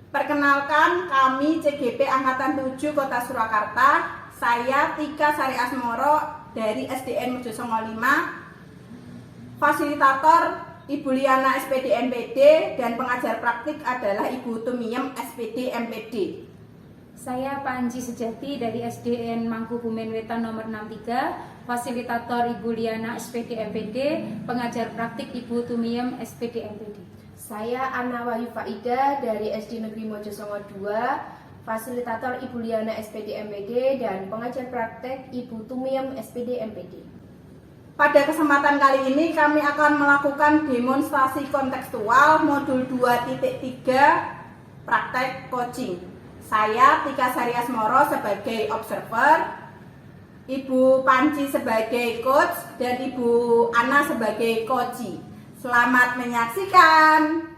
Perkenalkan, kami CGP Angkatan 7 Kota Surakarta. Saya Tika Sari Asmoro dari SDN Mojosongo 5. Fasilitator Ibu Liana SPD MPD dan pengajar praktik adalah Ibu Tumiem SPD MPD. Saya Panji Sejati dari SDN Mangkubumen Wetan nomor 63, fasilitator Ibu Liana SPD MPD, pengajar praktik Ibu Tumiem SPD MPD. Saya Anna Wahyu Faida dari SD Negeri Mojosongo 2, fasilitator Ibu Liana SPD MPD dan pengajar praktek Ibu Tumiem SPD MPD. Pada kesempatan kali ini kami akan melakukan demonstrasi kontekstual modul 2.3 praktek coaching. Saya Tika Sari Asmoro sebagai observer, Ibu Panji sebagai coach, dan Ibu Ana sebagai coachee. Selamat menyaksikan.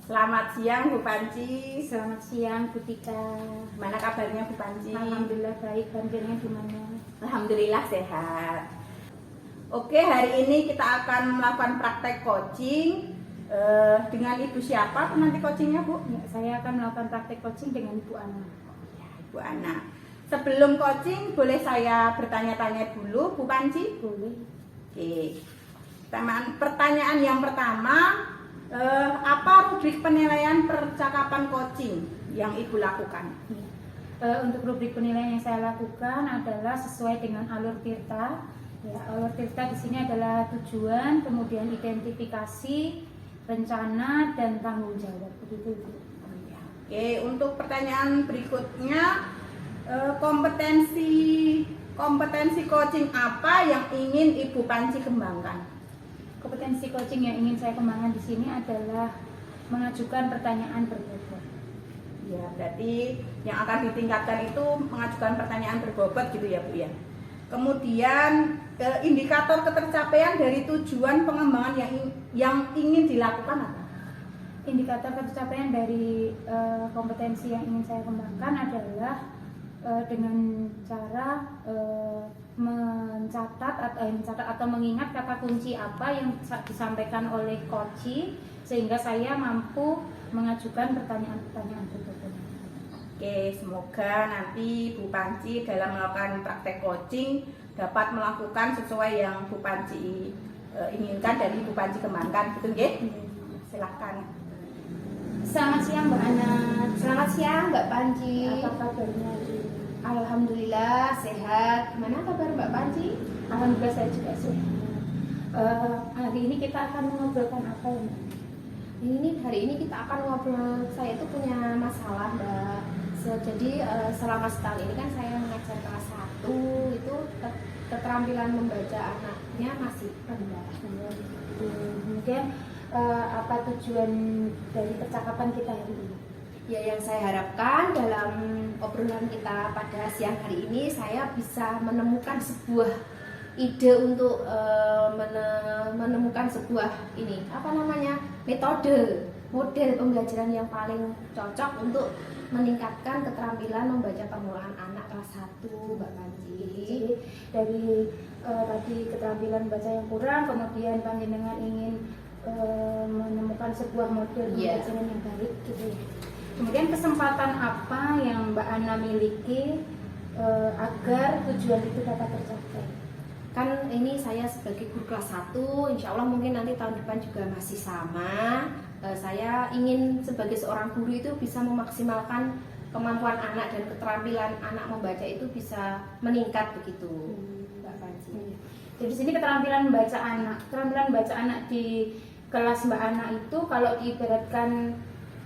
Selamat siang Bu Panji. Selamat siang Bu Tika. Mana kabarnya Bu Panji? Alhamdulillah baik, bantuannya gimana? Alhamdulillah sehat. Oke, hari ini kita akan melakukan praktek coaching dengan Ibu siapa nanti coachingnya Bu? Ya, saya akan melakukan praktek coaching dengan Ibu Ana. Ya, Ibu Ana. Sebelum coaching boleh saya bertanya-tanya dulu Bu Panji? Boleh. Oke. Pertanyaan yang pertama, apa rubrik penilaian percakapan coaching yang Ibu lakukan? Untuk rubrik penilaian yang saya lakukan adalah sesuai dengan alur Tirta. Ya, alur Tirta di sini adalah tujuan, kemudian identifikasi, rencana, dan tanggung jawab. Begitu, Bu. Oke, untuk pertanyaan berikutnya, kompetensi coaching apa yang ingin Ibu Panji kembangkan? Kompetensi coaching yang ingin saya kembangkan di sini adalah mengajukan pertanyaan berbobot. Ya, berarti yang akan ditingkatkan itu mengajukan pertanyaan berbobot gitu ya Bu ya. Kemudian indikator ketercapaian dari tujuan pengembangan yang ingin dilakukan apa? Indikator ketercapaian dari kompetensi yang ingin saya kembangkan adalah dengan cara mencatat atau mengingat kata kunci apa yang disampaikan oleh coachee sehingga saya mampu mengajukan pertanyaan-pertanyaan berbobot. Oke, semoga nanti Bu Panji dalam melakukan praktek coaching dapat melakukan sesuai yang Bu Panji inginkan dari Bu Panji kembangkan, gitu nggih? Silakan. Selamat siang Mbak Ana. Selamat siang Mbak Panji. Apa kabarnya? Alhamdulillah sehat. Gimana kabar Mbak Panji? Alhamdulillah saya juga sehat. Hari ini kita akan mengobrolkan apa ya, Mbak? Hari ini kita akan ngobrol. Saya itu punya masalah Mbak. Jadi selama setahun ini kan saya mengajar kelas 1 itu keterampilan membaca anaknya masih rendah. Kemudian apa tujuan dari percakapan kita hari ini? Ya, yang saya harapkan dalam obrolan kita pada siang hari ini saya bisa menemukan sebuah ide untuk menemukan sebuah model pembelajaran yang paling cocok untuk meningkatkan keterampilan membaca permulaan anak kelas 1 Mbak Panji. Jadi dari tadi keterampilan baca yang kurang, kemudian panjenengan ingin menemukan sebuah model pembelajaran yang baik gitu ya. Kemudian kesempatan apa yang Mbak Ana miliki agar tujuan itu dapat tercapai? Kan ini saya sebagai guru kelas 1, insya Allah mungkin nanti tahun depan juga masih sama. Saya ingin sebagai seorang guru itu bisa memaksimalkan kemampuan anak dan keterampilan anak membaca itu bisa meningkat begitu, Mbak Panji. Jadi di sini keterampilan baca anak di kelas Mbak Ana itu kalau diibaratkan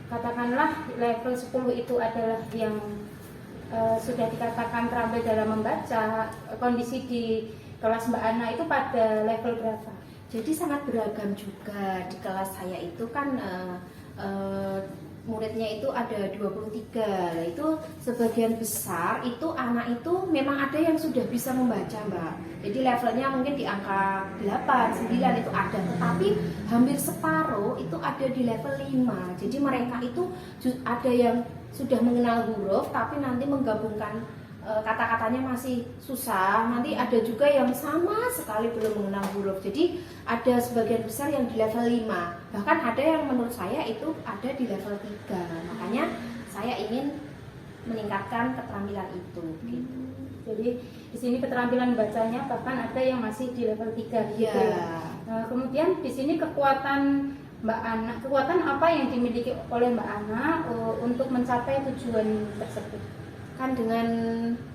katakanlah level 10 itu adalah yang sudah dikatakan terampil dalam membaca. Kondisi di kelas Mbak Ana itu pada level berapa? Jadi sangat beragam juga. Di kelas saya itu kan muridnya itu ada 23. Itu sebagian besar itu anak itu memang ada yang sudah bisa membaca Mbak. Jadi levelnya mungkin di angka 8, 9 itu ada. Tetapi hampir separuh itu ada di level 5. Jadi mereka itu ada yang sudah mengenal huruf tapi nanti menggabungkan kata-katanya masih susah, nanti ada juga yang sama sekali belum mengenal huruf. Jadi ada sebagian besar yang di level 5, bahkan ada yang menurut saya itu ada di level 3. Makanya saya ingin meningkatkan keterampilan itu gitu. Jadi di sini keterampilan bacanya bahkan ada yang masih di level 3 gitu ya. Nah, kemudian di sini kekuatan Mbak Ana, kekuatan apa yang dimiliki oleh Mbak Ana untuk mencapai tujuan tersebut? Kan dengan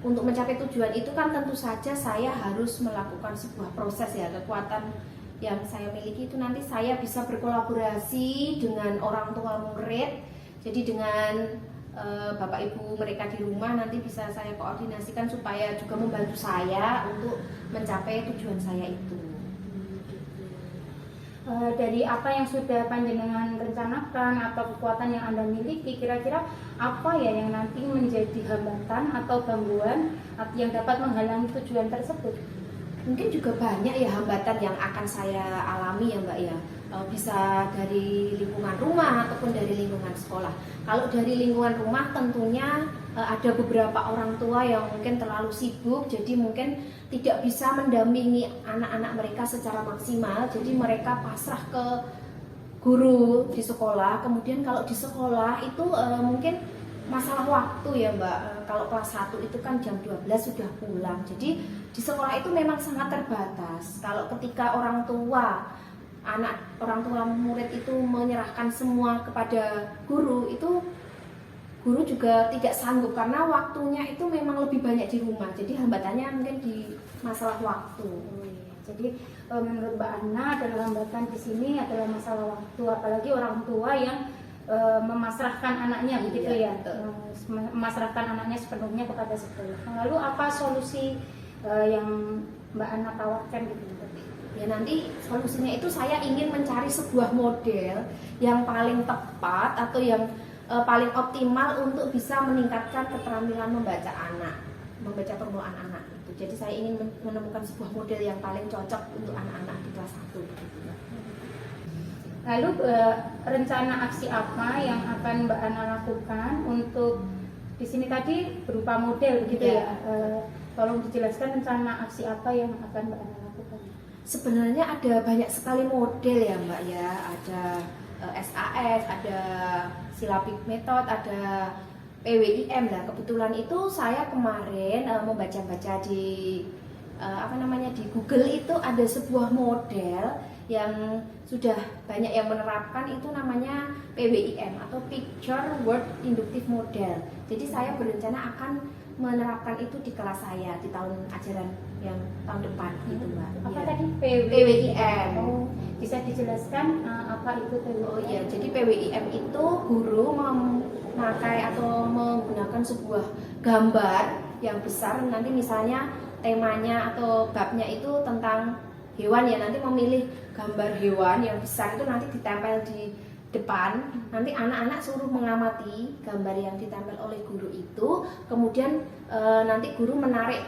untuk mencapai tujuan itu kan tentu saja saya harus melakukan sebuah proses ya. Kekuatan yang saya miliki itu nanti saya bisa berkolaborasi dengan orang tua murid. Jadi dengan bapak ibu mereka di rumah nanti bisa saya koordinasikan supaya juga membantu saya untuk mencapai tujuan saya itu. Dari apa yang sudah panjenengan rencanakan atau kekuatan yang Anda miliki, kira-kira apa ya yang nanti menjadi hambatan atau gangguan yang dapat menghalangi tujuan tersebut? Mungkin juga banyak ya hambatan yang akan saya alami ya Mbak ya. Bisa dari lingkungan rumah ataupun dari lingkungan sekolah. Kalau dari lingkungan rumah tentunya ada beberapa orang tua yang mungkin terlalu sibuk, jadi mungkin tidak bisa mendampingi anak-anak mereka secara maksimal. Jadi mereka pasrah ke guru di sekolah. Kemudian kalau di sekolah itu mungkin masalah waktu ya Mbak. Kalau kelas 1 itu kan jam 12 sudah pulang. Jadi di sekolah itu memang sangat terbatas. Kalau ketika orang tua murid itu menyerahkan semua kepada guru, itu guru juga tidak sanggup karena waktunya itu memang lebih banyak di rumah. Jadi hambatannya mungkin di masalah waktu. Jadi menurut Mbak Ana adalah hambatan di sini adalah masalah waktu, apalagi orang tua yang memasrahkan anaknya begitu ya, memasrahkan anaknya sepenuhnya kepada sekolah. Lalu apa solusi yang Mbak Ana tawarkan gitu? Ya nanti solusinya itu saya ingin mencari sebuah model yang paling tepat atau yang paling optimal untuk bisa meningkatkan keterampilan membaca permulaan anak itu. Jadi saya ingin menemukan sebuah model yang paling cocok untuk anak-anak di kelas 1 gitu. Lalu rencana aksi apa yang akan Mbak Ana lakukan untuk di sini tadi berupa model begitu ya? Tolong dijelaskan rencana aksi apa yang akan Mbak Ana lakukan. Sebenarnya ada banyak sekali model ya Mbak ya, ada SAS, ada Silabik Method, ada PWIM lah. Kebetulan itu saya kemarin membaca-baca di di Google itu ada sebuah model yang sudah banyak yang menerapkan, itu namanya PWIM atau Picture Word Inductive Model. Jadi saya berencana akan menerapkan itu di kelas saya di tahun ajaran yang tahun depan gitu Mbak. Apa ya. tadi PWIM? Bisa dijelaskan apa itu PWIM? Oh iya, jadi PWIM itu guru memakai atau menggunakan sebuah gambar yang besar. Nanti misalnya temanya atau babnya itu tentang hewan ya, nanti memilih gambar hewan yang besar itu nanti ditempel di depan. Nanti anak-anak suruh mengamati gambar yang ditempel oleh guru itu, kemudian nanti guru menarik.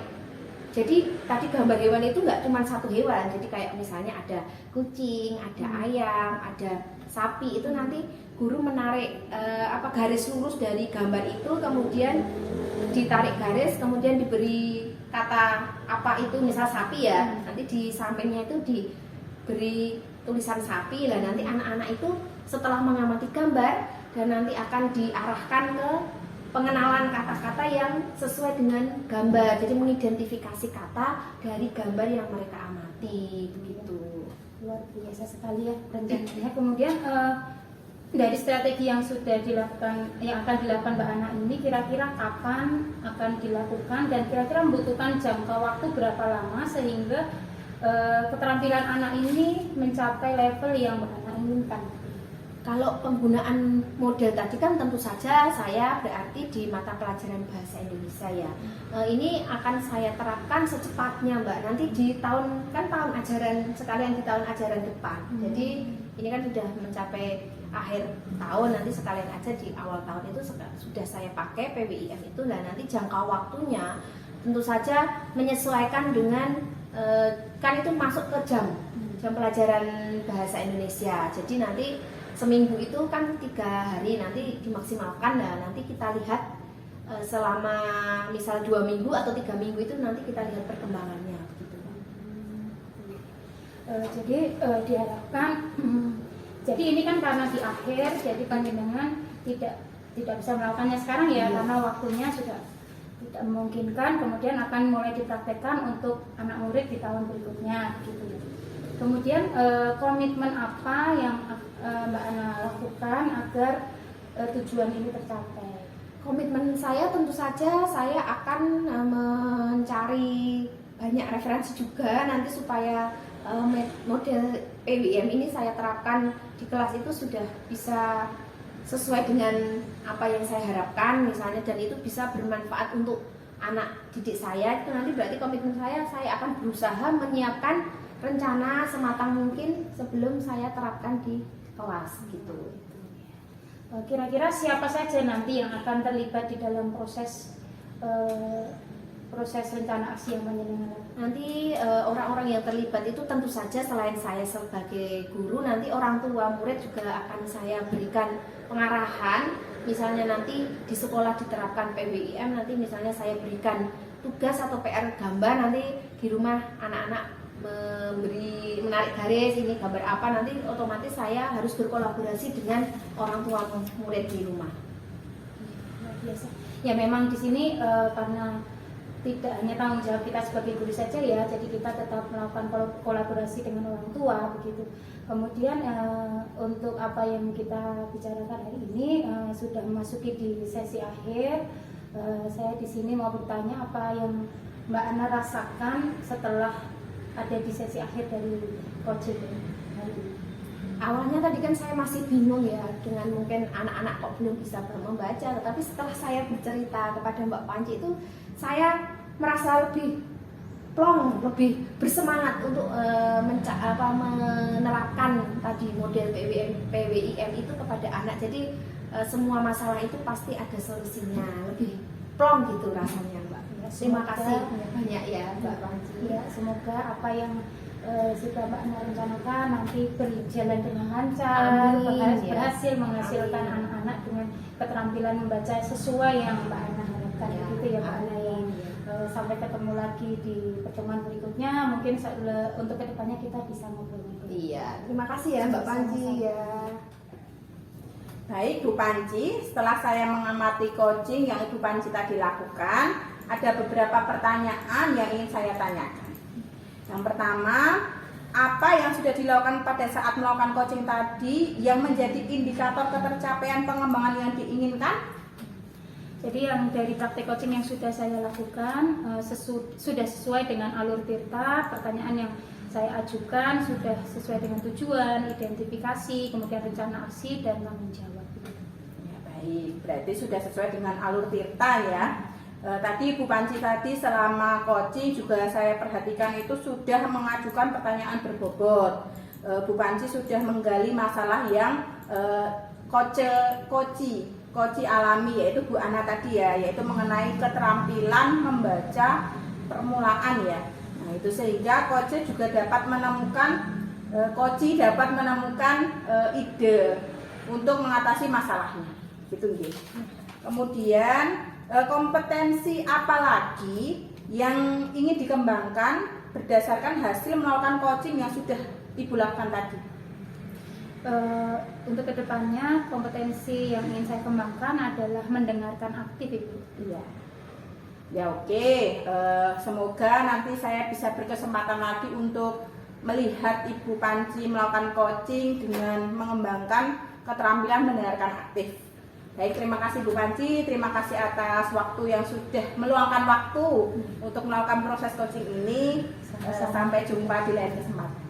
Jadi tadi gambar hewan itu nggak cuma satu hewan, jadi kayak misalnya ada kucing, ada ayam, ada sapi, itu nanti guru menarik garis lurus dari gambar itu, kemudian ditarik garis, kemudian diberi kata apa itu, misal sapi ya, nanti di sampingnya itu diberi tulisan sapi lah. Nanti anak-anak itu setelah mengamati gambar dan nanti akan diarahkan ke pengenalan kata-kata yang sesuai dengan gambar. Jadi mengidentifikasi kata dari gambar yang mereka amati begitu. Luar biasa sekali ya rencananya. Kemudian dari strategi yang sudah dilakukan, yang akan dilakukan Mbak Ana ini, kira-kira kapan akan dilakukan dan kira-kira membutuhkan jangka waktu berapa lama sehingga keterampilan anak ini mencapai level yang Mbak Ana inginkan? Kalau penggunaan model tadi kan tentu saja saya berarti di mata pelajaran bahasa Indonesia ya. Ini akan saya terapkan secepatnya Mbak. Nanti di tahun ajaran sekalian di tahun ajaran depan. Jadi ini kan sudah mencapai akhir tahun, nanti sekalian aja di awal tahun itu sudah saya pakai PWIM itu. Nah nanti jangka waktunya tentu saja menyesuaikan dengan kan itu masuk ke jam pelajaran bahasa Indonesia. Jadi nanti seminggu itu kan 3 hari, nanti dimaksimalkan. Nah nanti kita lihat selama misal 2 minggu atau 3 minggu itu nanti kita lihat perkembangannya gitu. Jadi diharapkan jadi ini kan karena di akhir, jadi panjenengan tidak bisa melakukannya sekarang ya, karena waktunya sudah tidak memungkinkan. Kemudian akan mulai dipraktekkan untuk anak murid di tahun berikutnya gitu. Kemudian komitmen apa yang Mbak Ana lakukan agar tujuan ini tercapai? Komitmen saya tentu saja saya akan mencari banyak referensi juga nanti supaya model PWIM ini saya terapkan di kelas itu sudah bisa sesuai dengan apa yang saya harapkan misalnya, dan itu bisa bermanfaat untuk anak didik saya. Itu nanti berarti komitmen saya akan berusaha menyiapkan rencana sematang mungkin sebelum saya terapkan di kelas gitu. Kira-kira siapa saja nanti yang akan terlibat di dalam proses rencana aksi yang panjenengan lakukan? Nanti orang-orang yang terlibat itu tentu saja selain saya sebagai guru, nanti orang tua murid juga akan saya berikan pengarahan. Misalnya nanti di sekolah diterapkan PWIM, nanti misalnya saya berikan tugas atau PR gambar, nanti di rumah anak-anak menarik garis ini gambar apa, nanti otomatis saya harus berkolaborasi dengan orang tua murid di rumah. Biasa. Ya memang di sini karena tidak hanya tanggung jawab kita sebagai guru saja ya, jadi kita tetap melakukan kolaborasi dengan orang tua begitu. Kemudian untuk apa yang kita bicarakan hari ini sudah memasuki di sesi akhir. Saya di sini mau bertanya apa yang Mbak Ana rasakan setelah ada di sesi akhir dari coaching hari ini. Awalnya tadi kan saya masih bingung ya dengan mungkin anak-anak kok belum bisa membaca, tetapi setelah saya bercerita kepada Mbak Panci itu saya merasa lebih plong, lebih bersemangat untuk menerapkan tadi model PWIM itu kepada anak. Jadi semua masalah itu pasti ada solusinya, lebih plong gitu rasanya Mbak. Ya, Terima semoga, kasih banyak ya Mbak Panci. Ya, semoga apa yang sudah Mbak Ana rencanakan nanti berjalan dengan lancar, berhasil menghasilkan anak-anak dengan keterampilan membaca sesuai yang Mbak Ana harapkan. Begitu ya Mbak Ana ya. Sampai ketemu lagi di pertemuan berikutnya, mungkin untuk kedepannya kita bisa ngobrol-ngobrol. Iya, terima kasih ya Mbak Panci ya. Baik Bu Panci, setelah saya mengamati coaching yang Ibu Panci tadi lakukan, ada beberapa pertanyaan yang ingin saya tanyakan. Yang pertama, apa yang sudah dilakukan pada saat melakukan coaching tadi yang menjadi indikator ketercapaian pengembangan yang diinginkan? Jadi yang dari praktek coaching yang sudah saya lakukan sudah sesuai dengan alur Tirta, pertanyaan yang saya ajukan sudah sesuai dengan tujuan, identifikasi, kemudian rencana aksi dan tanggung jawab. Ya, baik, berarti sudah sesuai dengan alur Tirta ya. Tadi Bu Panci tadi selama coaching juga saya perhatikan itu sudah mengajukan pertanyaan berbobot. Bu Panci sudah menggali masalah yang koci alami, yaitu Bu Ana tadi ya, yaitu mengenai keterampilan membaca permulaan ya. Nah itu sehingga koci juga dapat menemukan ide untuk mengatasi masalahnya, gitu gitu. Kemudian kompetensi apa lagi yang ingin dikembangkan berdasarkan hasil melakukan coaching yang sudah Ibu lakukan tadi? Untuk kedepannya kompetensi yang ingin saya kembangkan adalah mendengarkan aktif Ibu. Iya. Ya oke. Semoga nanti saya bisa berkesempatan lagi untuk melihat Ibu Panci melakukan coaching dengan mengembangkan keterampilan mendengarkan aktif. Baik, terima kasih Bu Panci, terima kasih atas waktu yang sudah meluangkan waktu untuk melakukan proses coaching ini. Sampai jumpa di lain kesempatan.